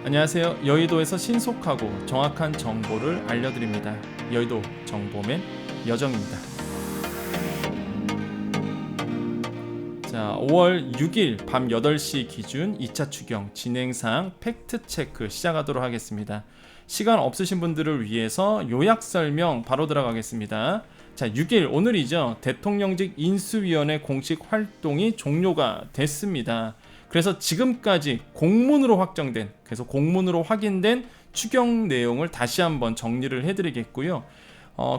안녕하세요. 여의도에서 신속하고 정확한 정보를 알려드립니다. 여의도 정보맨 여정입니다. 자, 5월 6일 밤 8시 기준 2차 추경 진행사항 팩트체크 시작하도록 하겠습니다. 시간 없으신 분들을 위해서 요약 설명 바로 들어가겠습니다. 자, 6일 오늘이죠. 대통령직 인수위원회 공식 활동이 종료가 됐습니다. 그래서 지금까지 공문으로 확정된, 그래서 공문으로 확인된 추경 내용을 다시 한번 정리를 해드리겠고요.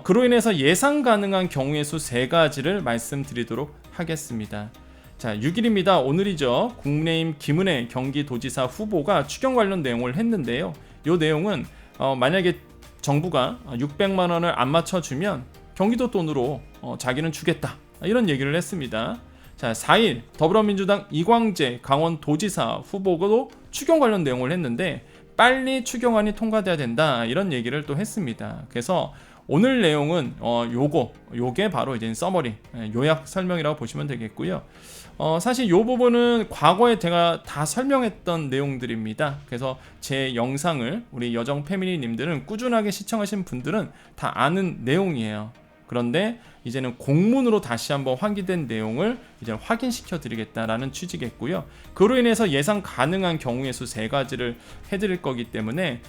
그로 인해서 예상 가능한 경우의 수 3가지를 말씀드리도록 하겠습니다. 자, 6일입니다. 오늘이죠. 국민의힘 김은혜 경기도지사 후보가 추경 관련 내용을 했는데요. 이 내용은 만약에 정부가 600만 원을 안 맞춰주면 경기도 돈으로 자기는 주겠다, 이런 얘기를 했습니다. 자, 4일 더불어민주당 이광재 강원도지사 후보도 추경 관련 내용을 했는데 빨리 추경안이 통과돼야 된다, 이런 얘기를 또 했습니다. 그래서 오늘 내용은 요게 바로 이제 서머리, 요약 설명이라고 보시면 되겠고요. 사실 요 부분은 과거에 제가 다 설명했던 내용들입니다. 그래서 제 영상을 우리 여정 패밀리님들은 꾸준하게 시청하신 분들은 다 아는 내용이에요. 그런데 이제는 공문으로 다시 한번 확인된 내용을 이제 확인시켜 드리겠다라는 취지겠고요. 그로 인해서 예상 가능한 경우의 수 3가지를 해드릴 거기 때문에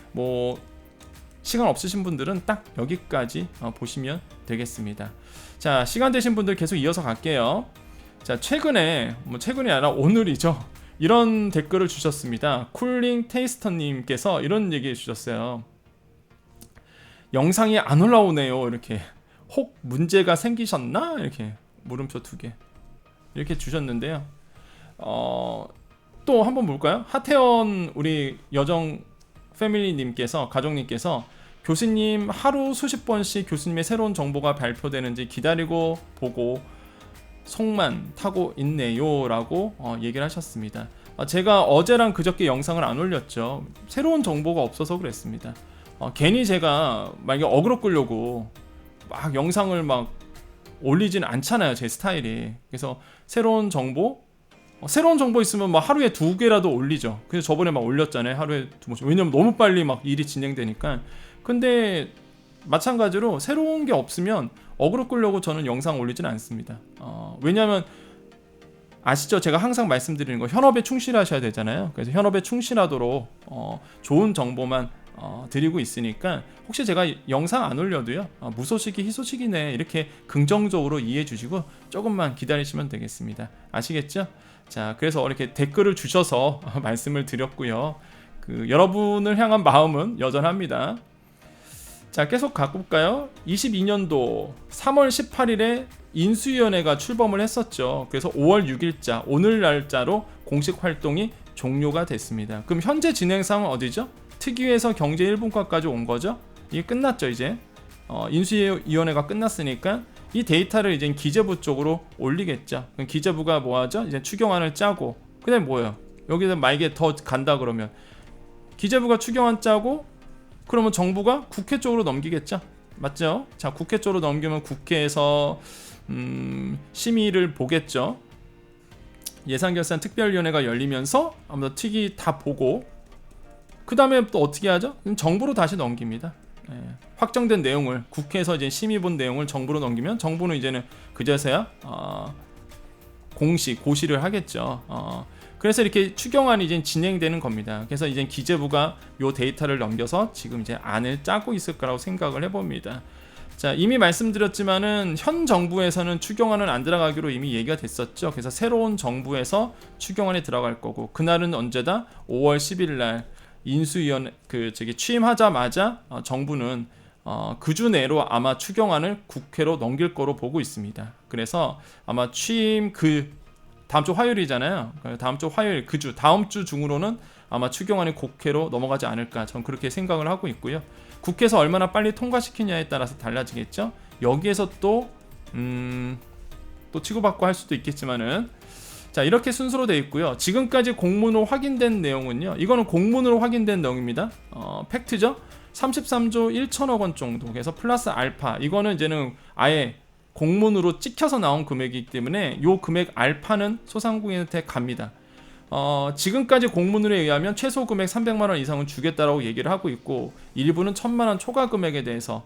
시간 없으신 분들은 딱 여기까지 보시면 되겠습니다. 자, 시간 되신 분들 계속 이어서 갈게요. 자, 최근이 아니라 오늘이죠. 이런 댓글을 주셨습니다. 쿨링 테이스터님께서 이런 얘기해 주셨어요. 영상이 안 올라오네요. 이렇게. 혹 문제가 생기셨나? 이렇게 물음표 2개 이렇게 주셨는데요. 또 한번 볼까요? 하태원 우리 여정 패밀리님께서, 가족님께서 교수님 하루 수십 번씩 교수님의 새로운 정보가 발표되는지 기다리고 보고 속만 타고 있네요 라고 얘기를 하셨습니다. 제가 어제랑 그저께 영상을 안 올렸죠. 새로운 정보가 없어서 그랬습니다. 괜히 제가 만약에 어그로 끌려고 막 영상을 막 올리진 않잖아요, 제 스타일이. 그래서 새로운 정보 있으면 막 하루에 2개라도 올리죠. 그래서 저번에 막 올렸잖아요, 하루에 2번씩. 왜냐면 너무 빨리 막 일이 진행되니까. 근데 마찬가지로 새로운 게 없으면 어그로 끌려고 저는 영상 올리진 않습니다. 왜냐면 아시죠? 제가 항상 말씀드리는 거, 현업에 충실하셔야 되잖아요. 그래서 현업에 충실하도록 좋은 정보만 드리고 있으니까 혹시 제가 영상 안 올려도요, 무소식이 희소식이네, 이렇게 긍정적으로 이해해 주시고 조금만 기다리시면 되겠습니다. 아시겠죠? 자, 그래서 이렇게 댓글을 주셔서 말씀을 드렸고요. 여러분을 향한 마음은 여전합니다. 자, 계속 가볼까요? 22년도 3월 18일에 인수위원회가 출범을 했었죠. 그래서 5월 6일자 오늘 날짜로 공식 활동이 종료가 됐습니다. 그럼 현재 진행 상황은 어디죠? 특위에서 경제 1분과까지 온 거죠. 이게 끝났죠. 이제 인수위원회가 끝났으니까 이 데이터를 이제 기재부 쪽으로 올리겠죠. 그럼 기재부가 뭐하죠? 이제 추경안을 짜고, 그다음에 뭐예요? 여기서 만약에 더 간다 그러면 기재부가 추경안 짜고, 그러면 정부가 국회 쪽으로 넘기겠죠. 맞죠? 자, 국회 쪽으로 넘기면 국회에서 심의를 보겠죠. 예산결산 특별위원회가 열리면서 아무튼 특위 다 보고, 그 다음에 또 어떻게 하죠? 정부로 다시 넘깁니다. 확정된 내용을 국회에서 이제 심의 본 내용을 정부로 넘기면 정부는 이제는 그제서야 고시를 하겠죠. 그래서 이렇게 추경안이 이제 진행되는 겁니다. 그래서 이제 기재부가 요 데이터를 넘겨서 지금 이제 안을 짜고 있을 거라고 생각을 해봅니다. 자, 이미 말씀드렸지만은 현 정부에서는 추경안은 안 들어가기로 이미 얘기가 됐었죠. 그래서 새로운 정부에서 추경안이 들어갈 거고, 그날은 언제다? 5월 10일 날 인수위원 취임하자마자 정부는 그 주 내로 아마 추경안을 국회로 넘길 거로 보고 있습니다. 그래서 아마 취임 다음 주 화요일이잖아요. 다음 주 화요일 다음 주 중으로는 아마 추경안이 국회로 넘어가지 않을까, 전 그렇게 생각을 하고 있고요. 국회에서 얼마나 빨리 통과시키냐에 따라서 달라지겠죠. 여기에서 또 치고받고 할 수도 있겠지만은, 자, 이렇게 순서로 되어 있고요. 지금까지 공문으로 확인된 내용은요, 이거는 공문으로 확인된 내용입니다. 팩트죠. 33조 1천억 원 정도, 그래서 플러스 알파, 이거는 이제는 아예 공문으로 찍혀서 나온 금액이기 때문에 이 금액 알파는 소상공인한테 갑니다. 지금까지 공문에 의하면 최소 금액 300만 원 이상은 주겠다라고 얘기를 하고 있고, 일부는 1000만 원 초과 금액에 대해서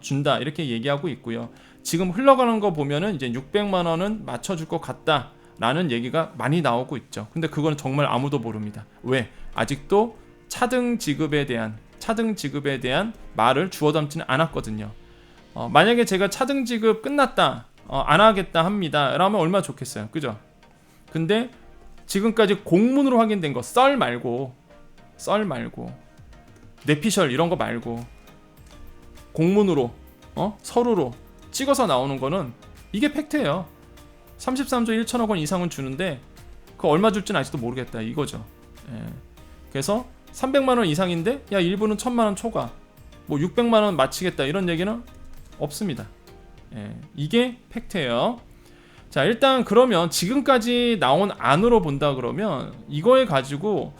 준다 이렇게 얘기하고 있고요. 지금 흘러가는 거 보면은 이제 600만 원은 맞춰줄 것 같다라는 얘기가 많이 나오고 있죠. 근데 그거는 정말 아무도 모릅니다. 왜? 아직도 차등 지급에 대한 말을 주워 담지는 않았거든요. 만약에 제가 차등 지급 끝났다, 안 하겠다 합니다 라면 얼마나 좋겠어요, 그죠? 근데 지금까지 공문으로 확인된 거, 썰 말고 뇌피셜 이런 거 말고 공문으로 서류로 찍어서 나오는 거는 이게 팩트예요. 33조 1천억 원 이상은 주는데 그 얼마 줄지는 아직도 모르겠다 이거죠. 예. 그래서 300만 원 이상인데 야 일부는 1000만 원 초과, 뭐 600만 원 마치겠다 이런 얘기는 없습니다. 예. 이게 팩트예요. 자, 일단 그러면 지금까지 나온 안으로 본다 그러면 이거에 가지고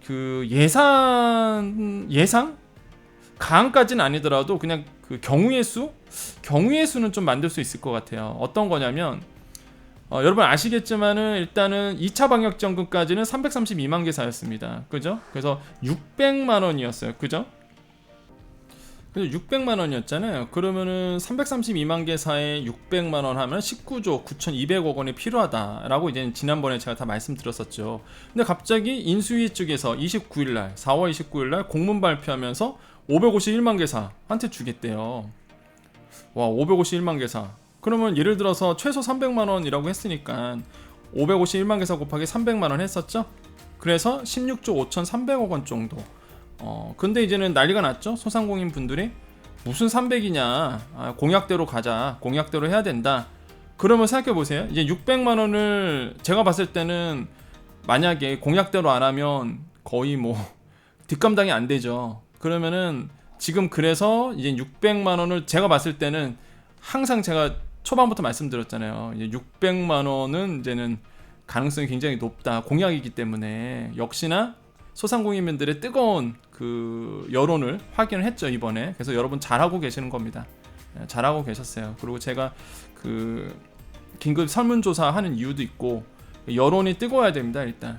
그 예상 가항까지는 아니더라도 그냥 그 경우의 수는 좀 만들 수 있을 것 같아요. 어떤 거냐면 여러분 아시겠지만은 일단은 2차 방역점검까지는 332만 개사였습니다. 그죠? 그래서 600만 원이었어요. 그죠? 그래서 600만 원이었잖아요. 그러면은 332만 개사에 600만 원 하면 19조 9,200억 원이 필요하다라고 이제 지난번에 제가 다 말씀드렸었죠. 근데 갑자기 인수위 측에서 29일 날, 4월 29일 날 공문 발표하면서 551만 개사한테 주겠대요. 와, 551만 개사. 그러면 예를 들어서 최소 300만 원이라고 했으니까 551만 개사 곱하기 300만 원 했었죠? 그래서 16조 5,300억 원 정도. 근데 이제는 난리가 났죠. 소상공인 분들이 무슨 300이냐, 공약대로 가자, 공약대로 해야 된다. 그러면 생각해보세요. 이제 600만 원을 제가 봤을 때는 만약에 공약대로 안 하면 거의 뭐 뒷감당이 안 되죠. 그러면은 지금 그래서 이제 600만 원을 제가 봤을 때는 항상 제가 초반부터 말씀드렸잖아요. 이제 600만 원은 이제는 가능성이 굉장히 높다. 공약이기 때문에 역시나 소상공인분들의 뜨거운 그 여론을 확인을 했죠, 이번에. 그래서 여러분 잘하고 계시는 겁니다. 잘하고 계셨어요. 그리고 제가 그 긴급 설문조사 하는 이유도 있고, 여론이 뜨거워야 됩니다. 일단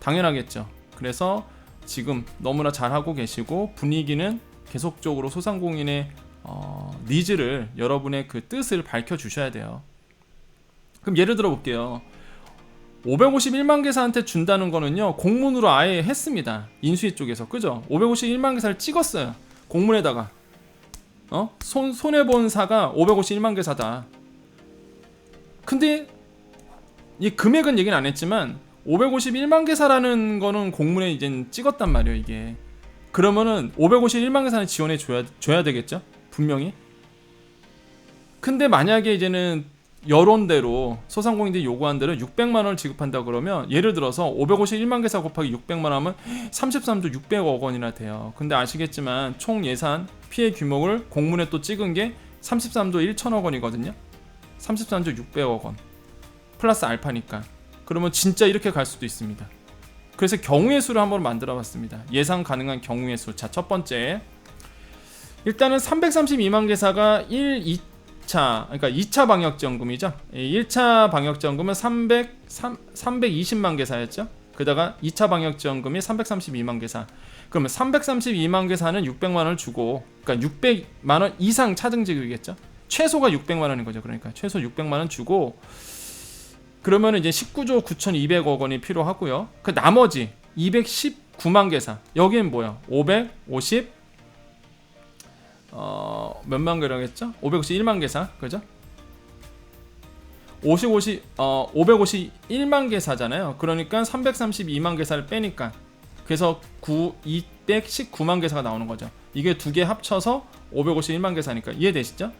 당연하겠죠. 그래서 지금 너무나 잘하고 계시고 분위기는 계속적으로 소상공인의 니즈를, 여러분의 그 뜻을 밝혀주셔야 돼요. 그럼 예를 들어 볼게요. 551만 개사한테 준다는 거는요, 공문으로 아예 했습니다. 인수위 쪽에서. 그죠? 551만 개사를 찍었어요. 공문에다가. 손해본 사가 551만 개사다. 근데 이 금액은 얘기는 안 했지만 551만 개사라는 거는 공문에 이제 찍었단 말이에요, 이게. 그러면은 551만 개사는 지원해 줘야 되겠죠? 분명히. 근데 만약에 이제는 여론대로 소상공인들이 요구한 대로 600만 원을 지급한다 그러면 예를 들어서 551만 개사 곱하기 600만 원 하면 33조 600억 원이나 돼요. 근데 아시겠지만 총 예산 피해 규모를 공문에 또 찍은 게 33조 1천억 원이거든요. 33조 600억 원 플러스 알파니까. 그러면 진짜 이렇게 갈 수도 있습니다. 그래서 경우의 수를 한번 만들어 봤습니다. 예상 가능한 경우의 수. 자, 첫 번째, 일단은 332만 개사가 그러니까 2차 방역지원금이죠. 1차 방역지원금은 320만 개사였죠. 그다가 2차 방역지원금이 332만 개사. 그러면 332만 개사는 600만 원을 주고, 그러니까 600만 원 이상 차등지급이겠죠. 최소가 600만 원인 거죠. 그러니까 최소 600만 원 주고, 그러면 이제 19조 9,200억 원이 필요하고요. 그 나머지 219만 개사. 여기는 뭐야? 551만 개라겠죠? 551만 개사, 그죠? 551만 개사잖아요. 그러니까 332만 개사를 빼니까, 그래서 219만 개사가 나오는 거죠. 이게 두 개 합쳐서 551만 개사니까 이해되시죠?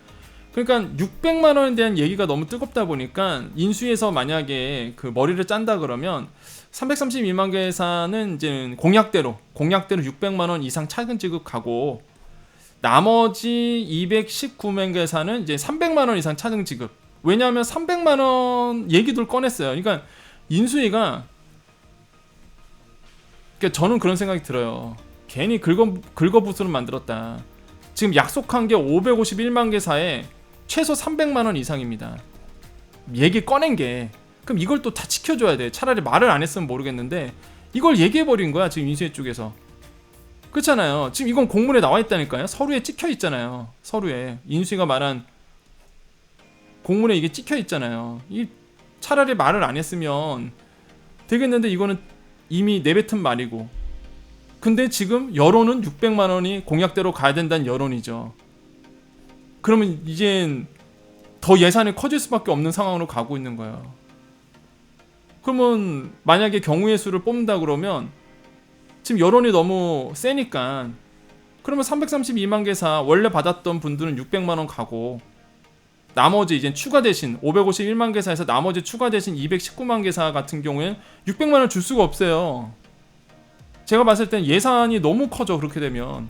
그러니까 600만 원에 대한 얘기가 너무 뜨겁다 보니까 인수위에서 만약에 그 머리를 짠다 그러면 332만 개사는 이제 공약대로 600만 원 이상 차근 지급하고, 나머지 219만 개사는 이제 300만 원 이상 차등 지급. 왜냐하면 300만 원 얘기도 꺼냈어요. 그러니까 인수위가, 그러니까 저는 그런 생각이 들어요. 괜히 긁어부스를 만들었다. 지금 약속한 게 551만 개사에 최소 300만 원 이상입니다. 얘기 꺼낸 게 그럼 이걸 또 다 지켜줘야 돼. 차라리 말을 안 했으면 모르겠는데 이걸 얘기해버린 거야 지금 인수위 쪽에서. 그렇잖아요. 지금 이건 공문에 나와 있다니까요. 서류에 찍혀 있잖아요. 서류에 인수위가 말한 공문에 이게 찍혀 있잖아요. 이 차라리 말을 안 했으면 되겠는데 이거는 이미 내뱉은 말이고. 근데 지금 여론은 600만 원이 공약대로 가야 된다는 여론이죠. 그러면 이젠 더 예산이 커질 수밖에 없는 상황으로 가고 있는 거예요. 그러면 만약에 경우의 수를 뽑는다 그러면 지금 여론이 너무 세니까 그러면 332만 개사 원래 받았던 분들은 600만 원 가고 나머지 이제 추가 대신 551만 개사에서 나머지 추가 대신 219만 개사 같은 경우엔 600만 원 줄 수가 없어요. 제가 봤을 땐 예산이 너무 커져. 그렇게 되면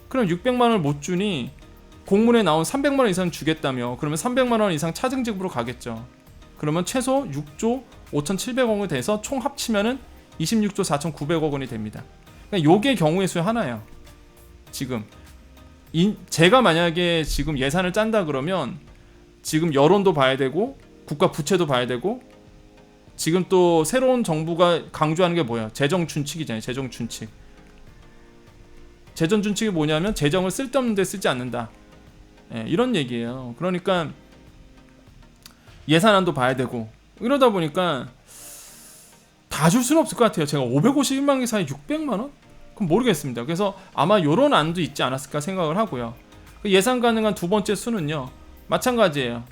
그럼 600만 원을 못 주니 공문에 나온 300만 원 이상 주겠다며 그러면 300만 원 이상 차증 지급으로 가겠죠. 그러면 최소 6조 5,700억 원이 돼서 총 합치면은 26조 4,900억 원이 됩니다. 그러니까 요게 경우의 수 하나예요. 지금 제가 만약에 지금 예산을 짠다 그러면 지금 여론도 봐야 되고 국가 부채도 봐야 되고 지금 또 새로운 정부가 강조하는 게 뭐야? 재정 준칙이잖아요. 재정 준칙. 재정 준칙이 뭐냐면 재정을 쓸데없는 데 쓰지 않는다. 예, 이런 얘기예요. 그러니까 예산안도 봐야 되고 이러다 보니까 다 줄 수는 없을 것 같아요. 제가 551만 개 사이 600만 원? 그럼 모르겠습니다. 그래서 아마 이런 안도 있지 않았을까 생각을 하고요. 예산 가능한 두 번째 수는요. 마찬가지예요.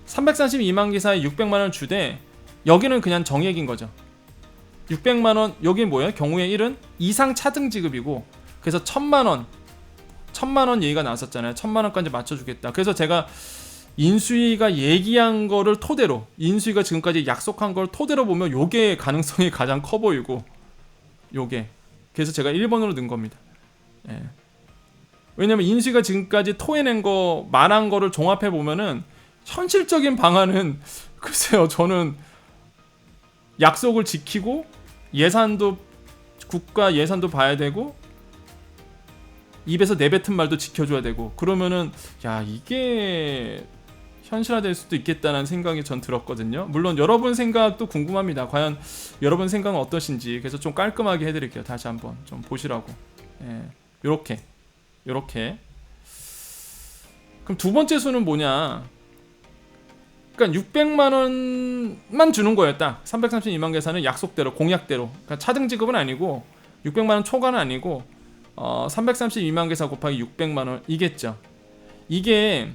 332만 개 사이 600만 원 주되 여기는 그냥 정액인 거죠. 600만 원 여기 뭐예요? 경우의 1은 이상 차등 지급이고 그래서 1000만 원 얘기가 나왔었잖아요. 1000만 원까지 맞춰주겠다. 그래서 제가 인수위가 얘기한 거를 토대로 인수위가 지금까지 약속한 걸 토대로 보면 요게 가능성이 가장 커 보이고 요게 그래서 제가 1번으로 넣은 겁니다. 예. 왜냐면 인수위가 지금까지 토해낸 거 말한 거를 종합해 보면은 현실적인 방안은 글쎄요. 저는 약속을 지키고 예산도 국가 예산도 봐야 되고 입에서 내뱉은 말도 지켜줘야 되고 그러면은 야 이게 현실화될 수도 있겠다는 생각이 전 들었거든요. 물론 여러분 생각도 궁금합니다. 과연 여러분 생각은 어떠신지. 그래서 좀 깔끔하게 해드릴게요. 다시 한번 좀 보시라고. 예, 요렇게 그럼 두 번째 수는 뭐냐. 그러니까 600만 원만 주는 거예요. 딱 332만 계산은 약속대로 공약대로. 그러니까 차등 지급은 아니고 600만 원 초과는 아니고 332만 개사 곱하기 600만 원 이겠죠. 이게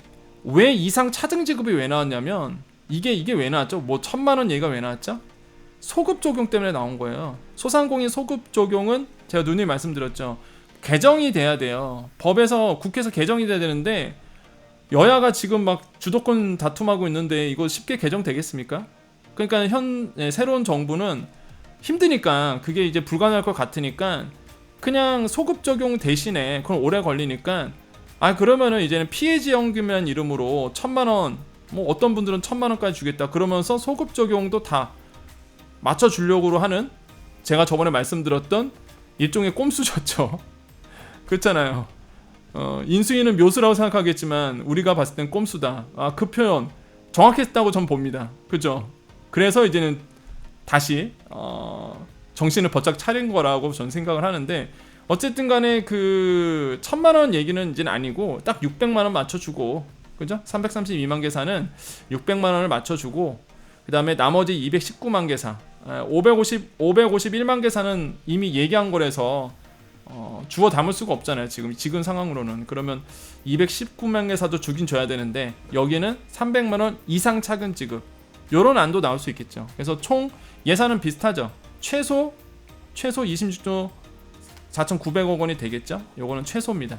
왜 이상 차등 지급이 왜 나왔냐면 이게 왜 나왔죠? 뭐 1000만 원 얘기가 왜 나왔죠? 소급 적용 때문에 나온 거예요. 소상공인 소급 적용은 제가 누누이 말씀드렸죠. 개정이 돼야 돼요. 법에서 국회에서 개정이 돼야 되는데 여야가 지금 막 주도권 다툼하고 있는데 이거 쉽게 개정되겠습니까? 그러니까 새로운 정부는 힘드니까 그게 이제 불가능할 것 같으니까 그냥 소급 적용 대신에 그럼 오래 걸리니까 그러면은 이제는 피해지원금이라는 이름으로 1000만 원 뭐 어떤 분들은 1000만 원까지 주겠다 그러면서 소급 적용도 다 맞춰 주려고 하는 제가 저번에 말씀드렸던 일종의 꼼수셨죠. 그렇잖아요. 인수위는 묘수라고 생각하겠지만 우리가 봤을 땐 꼼수다. 그 표현 정확했다고 전 봅니다. 그죠? 그래서 이제는 다시 정신을 바짝 차린 거라고 전 생각을 하는데 어쨌든 간에 그 1000만 원 얘기는 이제는 아니고 딱 600만 원 맞춰주고 그죠? 332만 개사는 600만 원을 맞춰주고 그 다음에 나머지 219만 개사 551만 개사는 이미 얘기한 거라서 주워 담을 수가 없잖아요. 지금 상황으로는. 그러면 219만 개사도 주긴 줘야 되는데 여기는 300만 원 이상 차근 지급 요런 안도 나올 수 있겠죠. 그래서 총 예산은 비슷하죠. 최소 26조 4,900억 원이 되겠죠. 요거는 최소입니다.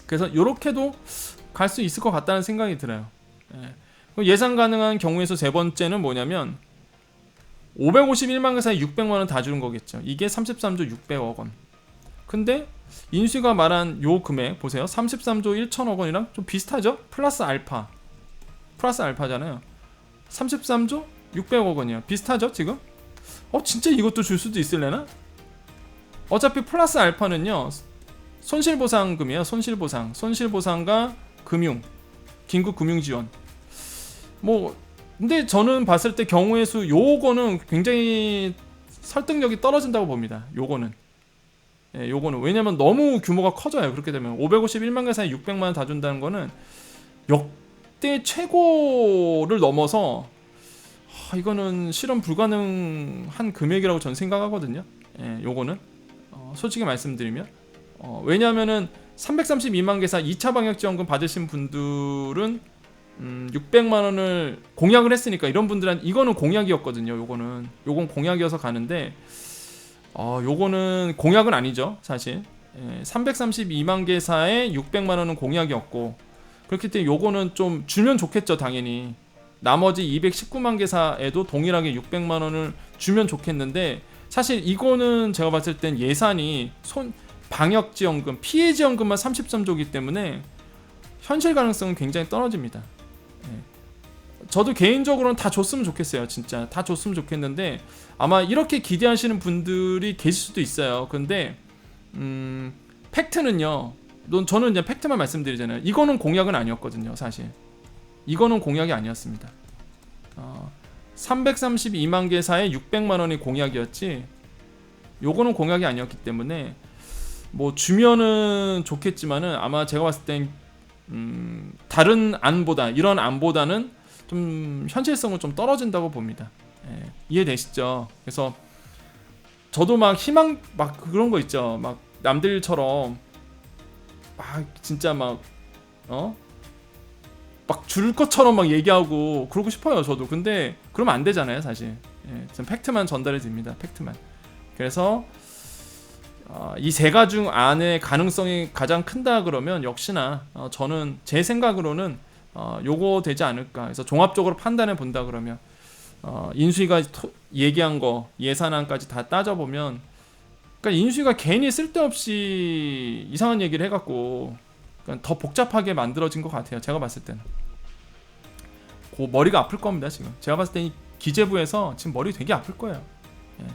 그래서 요렇게도 갈 수 있을 것 같다는 생각이 들어요. 예산 가능한 경우에서 세 번째는 뭐냐면 551만 개사에 600만 원 다 주는 거겠죠. 이게 33조 600억 원. 근데 인수가 말한 요 금액 보세요. 33조 1천억 원이랑 좀 비슷하죠? 플러스 알파잖아요. 33조 600억 원이야. 비슷하죠 지금? 진짜 이것도 줄 수도 있을래나? 어차피 플러스 알파는요 손실보상금이에요. 손실보상과 긴급 금융지원. 뭐 근데 저는 봤을 때 경우의 수 요거는 굉장히 설득력이 떨어진다고 봅니다. 요거는. 예, 요거는 왜냐면 너무 규모가 커져요. 그렇게 되면 551만 개사에 600만 원 다 준다는 거는 역대 최고를 넘어서 이거는 실현 불가능한 금액이라고 저는 생각하거든요. 예, 요거는 솔직히 말씀드리면 왜냐하면은 332만 개사 2차 방역지원금 받으신 분들은 600만 원을 공약을 했으니까 이런 분들한 이거는 공약이었거든요. 요건 공약이어서 가는데 요거는 공약은 아니죠, 사실. 332만 개사에 600만 원은 공약이었고 그렇기 때문에 요거는 좀 주면 좋겠죠, 당연히. 나머지 219만 개사에도 동일하게 600만 원을 주면 좋겠는데 사실 이거는 제가 봤을 땐 예산이 방역지원금, 피해지원금만 33조기 때문에 현실 가능성은 굉장히 떨어집니다. 저도 개인적으로는 다 줬으면 좋겠어요. 진짜 다 줬으면 좋겠는데 아마 이렇게 기대하시는 분들이 계실 수도 있어요. 근데 팩트는요, 저는 이제 팩트만 말씀드리잖아요. 이거는 공약은 아니었거든요. 사실 이거는 공약이 아니었습니다. 332만 개사에 600만 원이 공약이었지 요거는 공약이 아니었기 때문에 뭐 주면은 좋겠지만은 아마 제가 봤을 땐 다른 안보다, 이런 안보다는 좀 현실성은 좀 떨어진다고 봅니다. 예, 이해되시죠? 그래서 저도 막 희망 막 그런 거 있죠. 막 남들처럼 막 진짜 막 줄 것처럼 막 얘기하고 그러고 싶어요, 저도. 근데 그러면 안 되잖아요, 사실. 예, 전 팩트만 전달해 드립니다. 팩트만. 그래서 이 세 가지 중 안에 가능성이 가장 큰다 그러면 역시나 저는 제 생각으로는 요거 되지 않을까. 그래서 종합적으로 판단해 본다 그러면 인수위가 얘기한 거 예산안까지 다 따져보면, 그러니까 인수위가 괜히 쓸데없이 이상한 얘기를 해갖고 그러니까 더 복잡하게 만들어진 것 같아요. 제가 봤을 때는 머리가 아플 겁니다. 지금 제가 봤을 때 이 기재부에서 지금 머리 되게 아플 거예요. 예.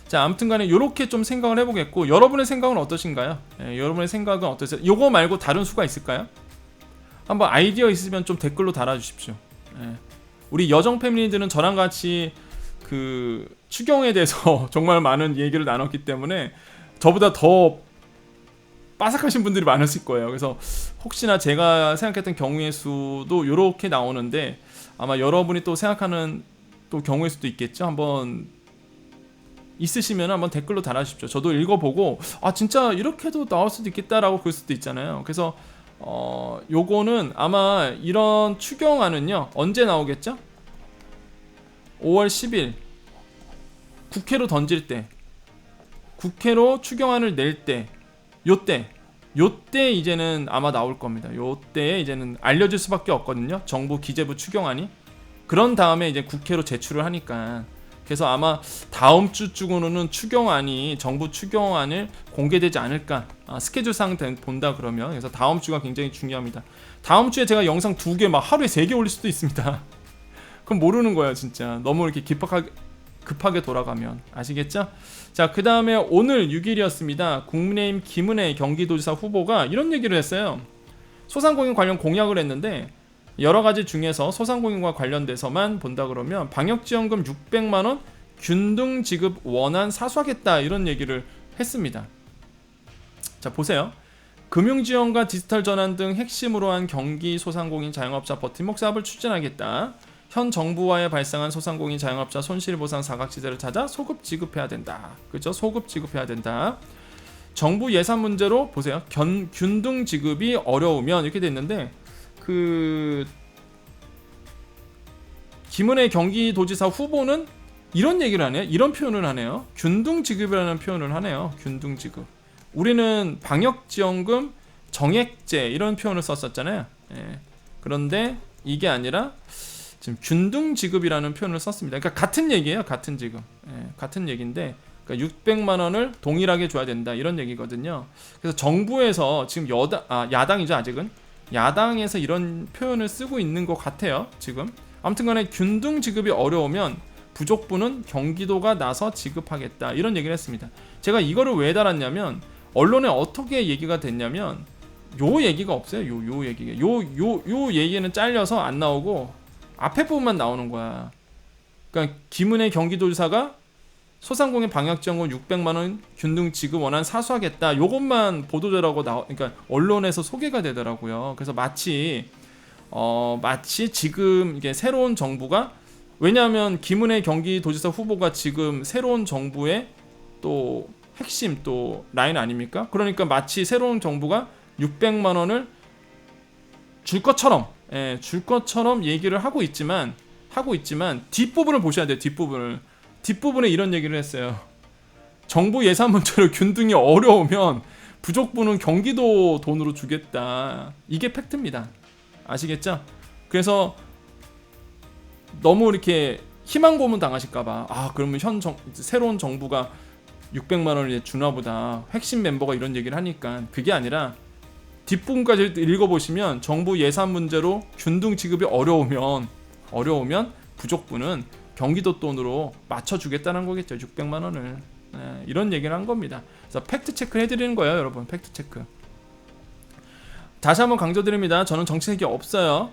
자, 아무튼간에 이렇게 좀 생각을 해보겠고, 여러분의 생각은 어떠신가요? 예, 여러분의 생각은 어떠세요? 요거 말고 다른 수가 있을까요? 한번 아이디어 있으면 좀 댓글로 달아주십시오. 예. 우리 여정 패밀리들은 저랑 같이 그 추경에 대해서 정말 많은 얘기를 나눴기 때문에 저보다 더 빠삭하신 분들이 많으실 거예요. 그래서 혹시나 제가 생각했던 경우의 수도 이렇게 나오는데 아마 여러분이 또 생각하는 또 경우의 수도 있겠죠. 한번 있으시면 한번 댓글로 달아주십시오. 저도 읽어보고 진짜 이렇게도 나올 수도 있겠다라고 그럴 수도 있잖아요. 그래서 요거는 아마 이런 추경안은요 언제 나오겠죠? 5월 10일 국회로 던질 때, 국회로 추경안을 낼 때, 요때 이제는 아마 나올 겁니다. 요때에 이제는 알려질 수밖에 없거든요. 정부 기재부 추경안이. 그런 다음에 이제 국회로 제출을 하니까. 그래서 아마 다음 주 중으로는 추경안이, 정부 추경안을 공개되지 않을까. 스케줄상 본다 그러면. 그래서 다음 주가 굉장히 중요합니다. 다음 주에 제가 영상 2개 막 하루에 3개 올릴 수도 있습니다. 그럼 모르는 거예요, 진짜. 너무 이렇게 급하게 돌아가면. 아시겠죠? 자, 그 다음에 오늘 6일이었습니다. 국민의힘 김은혜 경기도지사 후보가 이런 얘기를 했어요. 소상공인 관련 공약을 했는데 여러가지 중에서 소상공인과 관련돼서만 본다 그러면 방역지원금 600만원 균등 지급 원안 사수하겠다, 이런 얘기를 했습니다. 자, 보세요. 금융지원과 디지털 전환 등 핵심으로 한 경기 소상공인 자영업자 버팀목 사업을 추진하겠다. 현 정부와의 발생한 소상공인 자영업자 손실보상 사각지대를 찾아 소급 지급해야 된다. 그죠? 소급 지급해야 된다. 정부 예산 문제로 보세요. 균등 지급이 어려우면 이렇게 됐는데 김은혜 경기도지사 후보는 이런 얘기를 하네요. 이런 표현을 하네요. 균등 지급이라는 표현을 하네요. 균등 지급. 우리는 방역지원금 정액제 이런 표현을 썼었잖아요. 예. 그런데 이게 아니라 지금 균등 지급이라는 표현을 썼습니다. 그러니까 같은 얘기예요. 같은 지급. 예, 같은 얘기인데 그러니까 600만 원을 동일하게 줘야 된다, 이런 얘기거든요. 그래서 정부에서 지금 야당이죠, 아직은. 야당에서 이런 표현을 쓰고 있는 것 같아요, 지금. 아무튼 간에 균등 지급이 어려우면 부족분은 경기도가 나서 지급하겠다, 이런 얘기를 했습니다. 제가 이거를 왜 달았냐면 언론에 어떻게 얘기가 됐냐면 요 얘기가 없어요. 요 얘기는 잘려서 안 나오고 앞에 부분만 나오는 거야. 그러니까 김은혜 경기도지사가 소상공인 방역지원금 600만 원 균등 지급 원안 사수하겠다. 요것만 보도되라고 그러니까 언론에서 소개가 되더라고요. 그래서 마치 지금 이게 새로운 정부가, 왜냐하면 김은혜 경기도지사 후보가 지금 새로운 정부의 또 핵심 또 라인 아닙니까? 그러니까 마치 새로운 정부가 600만 원을 줄 것처럼 얘기를 하고 있지만 뒷부분을 보셔야 돼요. 뒷부분에 이런 얘기를 했어요. 정부 예산 문제로 균등이 어려우면 부족분은 경기도 돈으로 주겠다. 이게 팩트입니다. 아시겠죠? 그래서 너무 이렇게 희망 고문 당하실까봐, 그러면 새로운 정부가 600만 원을 주나보다, 핵심 멤버가 이런 얘기를 하니까. 그게 아니라 뒷부분까지 읽어보시면 정부 예산 문제로 균등 지급이 어려우면 부족분은 경기도 돈으로 맞춰주겠다는 거겠죠. 600만 원을. 이런 얘기를 한 겁니다. 그래서 팩트 체크 해드리는 거예요, 여러분. 팩트 체크. 다시 한번 강조드립니다. 저는 정치색이 없어요.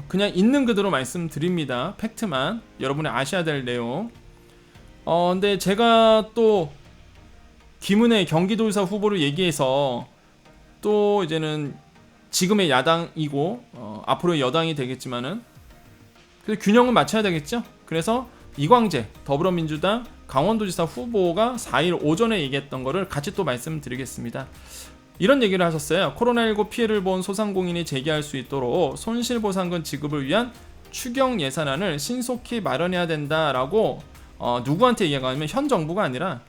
그냥 있는 그대로 말씀드립니다. 팩트만. 여러분이 아셔야 될 내용. 근데 제가 또 김은혜 경기도지사 후보를 얘기해서 또 이제는 지금의 야당이고 앞으로의 여당이 되겠지만은 그래서 균형을 맞춰야 되겠죠. 그래서 이광재 더불어민주당 강원도지사 후보가 4일 오전에 얘기했던 거를 같이 또 말씀드리겠습니다. 이런 얘기를 하셨어요. 코로나19 피해를 본 소상공인이 재기할 수 있도록 손실보상금 지급을 위한 추경 예산안을 신속히 마련해야 된다라고 누구한테 얘기하냐면 현 정부가 아니라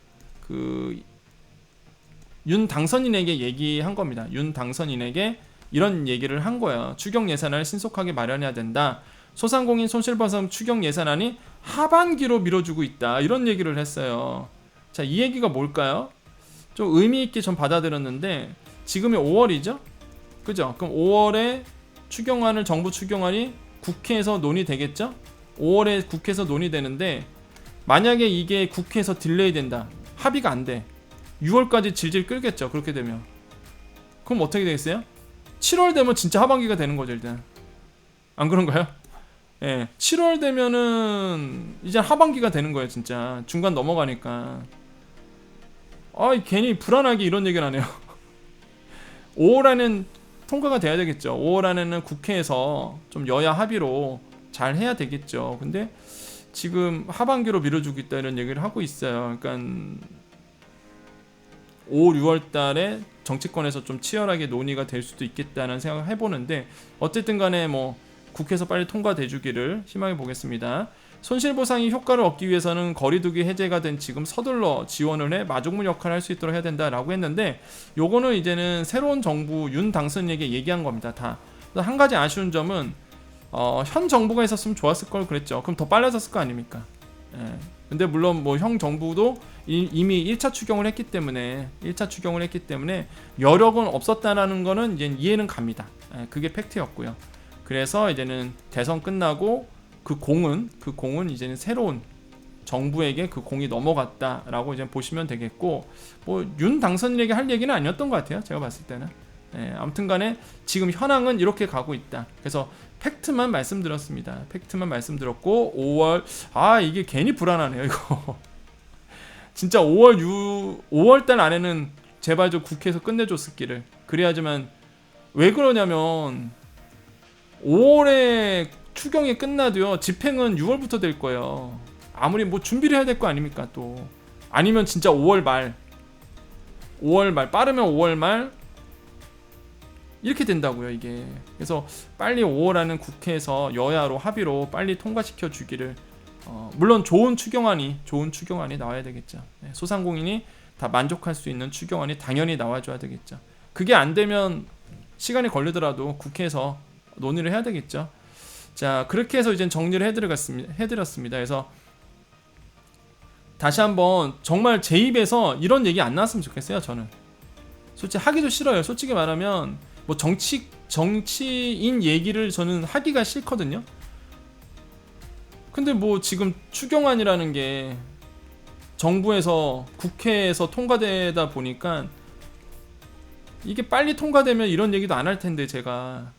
윤 당선인에게 얘기한 겁니다. 윤 당선인에게 이런 얘기를 한 거예요. 추경 예산안을 신속하게 마련해야 된다. 소상공인 손실보상 추경 예산안이 하반기로 미뤄지고 있다. 이런 얘기를 했어요. 자, 이 얘기가 뭘까요? 좀 의미 있게 전 받아들였는데, 지금이 5월이죠? 그죠? 그럼 5월에 정부 추경안이 국회에서 논의되겠죠? 5월에 국회에서 논의되는데, 만약에 이게 국회에서 딜레이 된다. 합의가 안 돼. 6월까지 질질 끌겠죠. 그렇게 되면. 그럼 어떻게 되겠어요? 7월 되면 진짜 하반기가 되는 거죠, 일단. 안 그런가요? 예, 7월 되면은 이제 하반기가 되는 거예요, 진짜. 중간 넘어가니까. 괜히 불안하게 이런 얘기를 하네요. 5월 안에는 통과가 돼야 되겠죠. 5월 안에는 국회에서 좀 여야 합의로 잘 해야 되겠죠. 근데 지금 하반기로 미뤄주고 있다 이런 얘기를 하고 있어요. 그러니까 5, 6월 달에 정치권에서 좀 치열하게 논의가 될 수도 있겠다는 생각을 해보는데, 어쨌든 간에 뭐 국회에서 빨리 통과돼 주기를 희망해 보겠습니다. 손실보상이 효과를 얻기 위해서는 거리두기 해제가 된 지금 서둘러 지원을 해 마중물 역할을 할 수 있도록 해야 된다라고 했는데, 요거는 이제는 새로운 정부 윤 당선인에게 얘기한 겁니다. 다. 한 가지 아쉬운 점은 현 정부가 있었으면 좋았을 걸 그랬죠. 그럼 더 빨라졌을 거 아닙니까? 예. 근데 물론 뭐 형 정부도 이미 1차 추경을 했기 때문에 여력은 없었다라는 거는 이제 이해는 갑니다. 예, 그게 팩트였고요. 그래서 이제는 대선 끝나고 그 공은 이제는 새로운 정부에게 그 공이 넘어갔다라고 이제 보시면 되겠고, 뭐 윤 당선인에게 할 얘기는 아니었던 것 같아요. 제가 봤을 때는. 아무튼간에 지금 현황은 이렇게 가고 있다. 그래서 팩트만 말씀드렸습니다. 팩트만 말씀드렸고, 5월 이게 괜히 불안하네요, 이거. 진짜 5월달 안에는 제발 좀 국회에서 끝내줬을기를. 그래야지만. 왜 그러냐면 5월에 추경이 끝나도요, 집행은 6월부터 될 거예요. 아무리 뭐 준비를 해야 될 거 아닙니까, 또. 아니면 진짜 5월 말, 빠르면 5월 말 이렇게 된다고요, 이게. 그래서 빨리 5월 안은 국회에서 여야로 합의로 빨리 통과시켜 주기를. 물론 좋은 추경안이 나와야 되겠죠. 소상공인이 다 만족할 수 있는 추경안이 당연히 나와줘야 되겠죠. 그게 안 되면 시간이 걸리더라도 국회에서 논의를 해야 되겠죠. 자, 그렇게 해서 이제 정리를 해드렸습니다. 그래서 다시 한번 정말 제 입에서 이런 얘기 안 나왔으면 좋겠어요. 저는 솔직히 하기도 싫어요. 솔직히 말하면 뭐 정치인 얘기를 저는 하기가 싫거든요. 근데 뭐 지금 추경안이라는 게 정부에서 국회에서 통과되다 보니까 이게 빨리 통과되면 이런 얘기도 안 할 텐데 제가.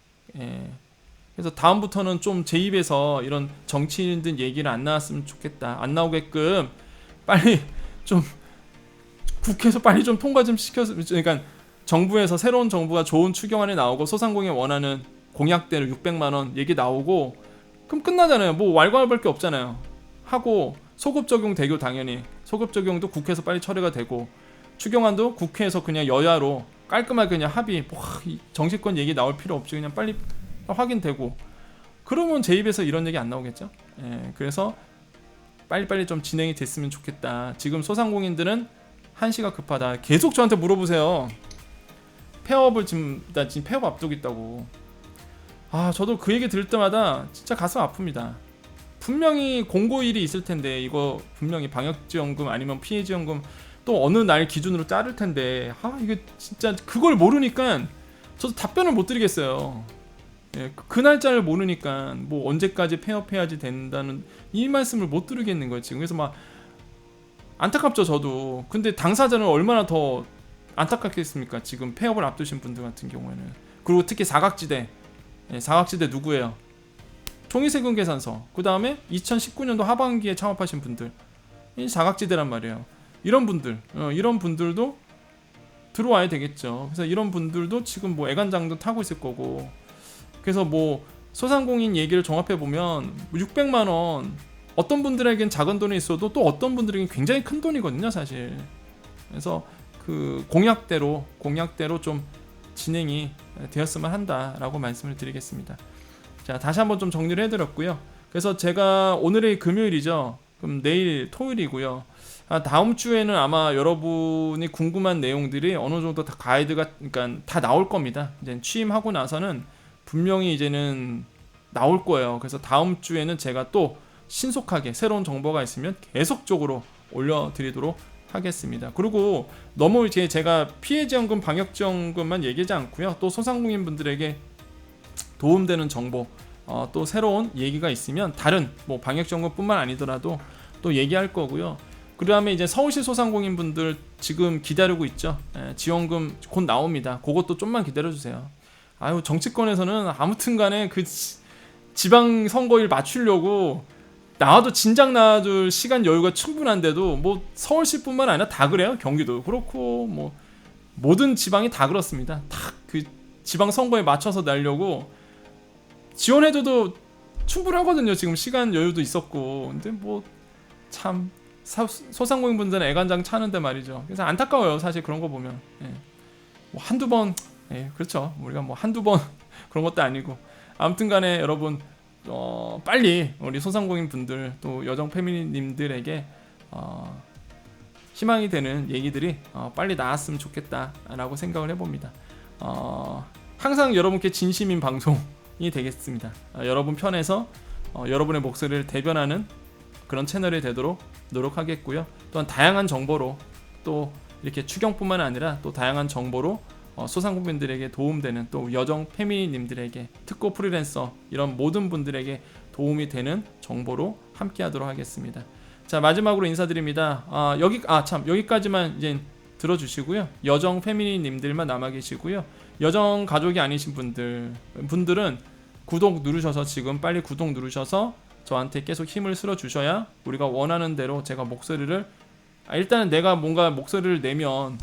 그래서 다음부터는 좀 제 입에서 이런 정치인들 얘기를 안 나왔으면 좋겠다. 안 나오게끔 빨리 좀 국회에서 빨리 좀 통과 좀 시켰으면. 그러니까 정부에서 새로운 정부가 좋은 추경안이 나오고 소상공인이 원하는 공약대로 600만 원 얘기 나오고 그럼 끝나잖아요. 뭐 왈가왈부할 게 없잖아요. 하고 소급 적용 되고 당연히 소급 적용도 국회에서 빨리 처리가 되고 추경안도 국회에서 그냥 여야로 깔끔하게 그냥 합의 정치권 얘기 나올 필요 없이 그냥 빨리 확인되고 그러면 제 입에서 이런 얘기 안 나오겠죠. 예, 그래서 빨리빨리 좀 진행이 됐으면 좋겠다. 지금 소상공인들은 한시가 급하다. 계속 저한테 물어보세요. 폐업을 지금 폐업 앞두고 있다고. 저도 그 얘기 들을 때마다 진짜 가슴 아픕니다. 분명히 공고일이 있을 텐데 이거 분명히 방역지원금 아니면 피해지원금 또 어느 날 기준으로 자를 텐데 이게 진짜 그걸 모르니까 저도 답변을 못 드리겠어요. 예, 그 날짜를 모르니까 뭐 언제까지 폐업해야지 된다는 이 말씀을 못 드리겠는 거예요 지금. 그래서 막 안타깝죠 저도. 근데 당사자는 얼마나 더 안타깝겠습니까 지금 폐업을 앞두신 분들 같은 경우에는. 그리고 특히 사각지대. 예, 사각지대 누구예요? 총익세금계산서. 그 다음에 2019년도 하반기에 창업하신 분들. 이 사각지대란 말이에요. 이런 분들, 이런 분들도 들어와야 되겠죠. 그래서 이런 분들도 지금 뭐 애간장도 타고 있을 거고. 그래서 뭐 소상공인 얘기를 종합해 보면 600만 원 어떤 분들에겐 작은 돈이 있어도 또 어떤 분들에겐 굉장히 큰 돈이거든요, 사실. 그래서 그 공약대로 좀 진행이 되었으면 한다라고 말씀을 드리겠습니다. 자, 다시 한번 좀 정리를 해드렸고요. 그래서 제가 오늘이 금요일이죠. 그럼 내일 토요일이고요. 다음 주에는 아마 여러분이 궁금한 내용들이 어느 정도 다 가이드가 그러니까 다 나올 겁니다. 이제 취임하고 나서는 분명히 이제는 나올 거예요. 그래서 다음 주에는 제가 또 신속하게 새로운 정보가 있으면 계속적으로 올려드리도록 하겠습니다. 그리고 너무 이제 제가 피해지원금, 방역지원금만 얘기하지 않고요. 또 소상공인 분들에게 도움되는 정보, 또 새로운 얘기가 있으면 다른 뭐 방역지원금뿐만 아니더라도 또 얘기할 거고요. 그 다음에 이제 서울시 소상공인 분들 지금 기다리고 있죠. 지원금 곧 나옵니다. 그것도 좀만 기다려주세요. 정치권에서는 아무튼간에 그 지방선거일 맞추려고 나와도 진작 나와줄 시간 여유가 충분한데도 뭐 서울시뿐만 아니라 다 그래요. 경기도 그렇고 뭐 모든 지방이 다 그렇습니다. 다 그 지방선거에 맞춰서 내려고 지원해줘도 충분하거든요. 지금 시간 여유도 있었고. 근데 뭐 참 소상공인 분들은 애간장 차는데 말이죠. 그래서 안타까워요. 사실 그런 거 보면. 예. 뭐 한두 번, 예, 그렇죠. 우리가 뭐 한두 번 그런 것도 아니고. 아무튼간에 여러분 빨리 우리 소상공인 분들 또 여정 패밀리님들에게 희망이 되는 얘기들이 빨리 나왔으면 좋겠다라고 생각을 해봅니다. 항상 여러분께 진심인 방송이 되겠습니다. 여러분 편에서 여러분의 목소리를 대변하는 그런 채널이 되도록 노력하겠고요. 또한 다양한 정보로 또 이렇게 추경뿐만 아니라 또 다양한 정보로 소상공인들에게 도움되는 또 여정 패밀리님들에게 특고 프리랜서 이런 모든 분들에게 도움이 되는 정보로 함께하도록 하겠습니다. 자, 마지막으로 인사드립니다. 여기까지만 이제 들어주시고요. 여정 패밀리님들만 남아 계시고요. 여정 가족이 아니신 분들은 구독 누르셔서 지금 빨리 구독 누르셔서 저한테 계속 힘을 실어 주셔야 우리가 원하는 대로 제가 목소리를 일단은 내가 뭔가 목소리를 내면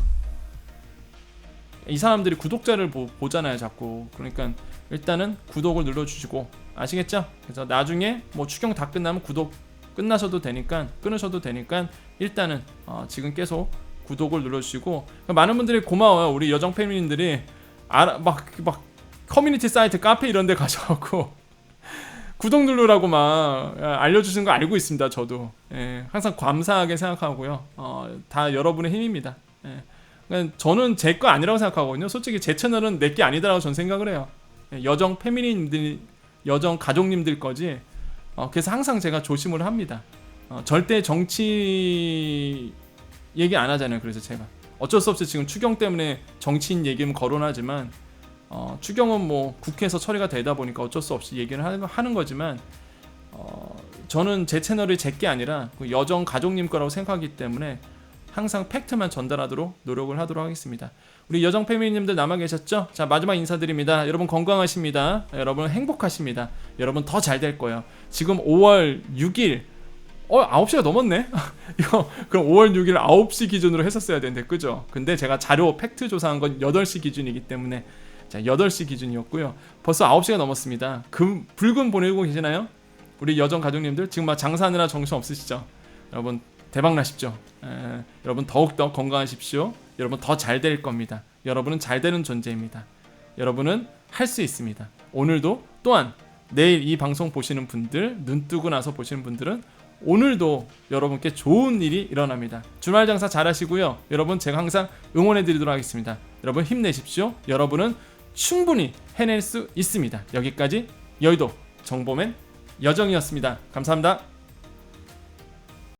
이 사람들이 구독자를 보잖아요 자꾸. 그러니까 일단은 구독을 눌러주시고 아시겠죠? 그래서 나중에 뭐 추경 다 끝나면 구독 끝나셔도 되니까 끊으셔도 되니까 일단은 지금 계속 구독을 눌러주시고 많은 분들이 고마워요. 우리 여정 패밀리들이 막 커뮤니티 사이트 카페 이런 데 가셔갖고 구독 누르라고 막 알려주시는 거 알고 있습니다. 저도 항상 감사하게 생각하고요. 다 여러분의 힘입니다. 그러니까 저는 제 거 아니라고 생각하거든요. 솔직히 제 채널은 내 게 아니다라고 저는 생각을 해요. 여정 패밀리님들, 여정 가족님들 거지. 그래서 항상 제가 조심을 합니다. 절대 정치 얘기 안 하잖아요. 그래서 제가 어쩔 수 없이 지금 추경 때문에 정치인 얘기는 거론하지만 추경은 뭐 국회에서 처리가 되다 보니까 어쩔 수 없이 얘기를 하는 거지만 저는 제 채널이 제 게 아니라 그 여정 가족님 거라고 생각하기 때문에 항상 팩트만 전달하도록 노력을 하도록 하겠습니다. 우리 여정 패밀리님들 남아 계셨죠? 자, 마지막 인사드립니다. 여러분 건강하십니다. 여러분 행복하십니다. 여러분 더 잘 될 거예요. 지금 5월 6일 9시가 넘었네? 이거 그럼 5월 6일 9시 기준으로 했었어야 되는데 그죠? 근데 제가 자료 팩트 조사한 건 8시 기준이기 때문에 자 8시 기준이었고요. 벌써 9시가 넘었습니다. 붉은 보내고 계시나요? 우리 여정 가족님들 지금 막 장사하느라 정신 없으시죠? 여러분 대박 나십시오. 여러분 더욱더 건강하십시오. 여러분 더 잘 될 겁니다. 여러분은 잘 되는 존재입니다. 여러분은 할 수 있습니다. 오늘도 또한 내일 이 방송 보시는 분들, 눈 뜨고 나서 보시는 분들은 오늘도 여러분께 좋은 일이 일어납니다. 주말 장사 잘 하시고요. 여러분 제가 항상 응원해 드리도록 하겠습니다. 여러분 힘내십시오. 여러분은 충분히 해낼 수 있습니다. 여기까지 여의도 정보맨 여정이었습니다. 감사합니다.